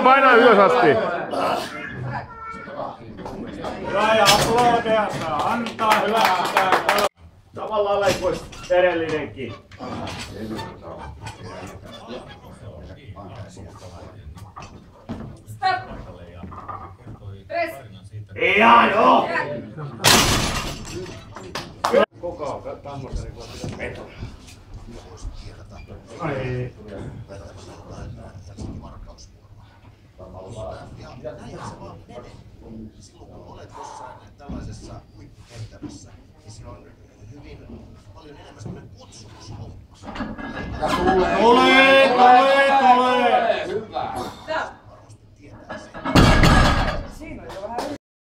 Paina ylös asti. Hyvä ja aplodeja saa antaa, hyväksytään. Samalla lailla kuin edellinenkin. Stop! Press! Ihan joo! Koko tammosen veto. Ai. Ja näinhän se vaan menee. Silloin kun olet jossain tällaisessa huipputehtävässä, niin siinä on hyvin paljon enemmän semmoinen kutsumushomma. Tulee!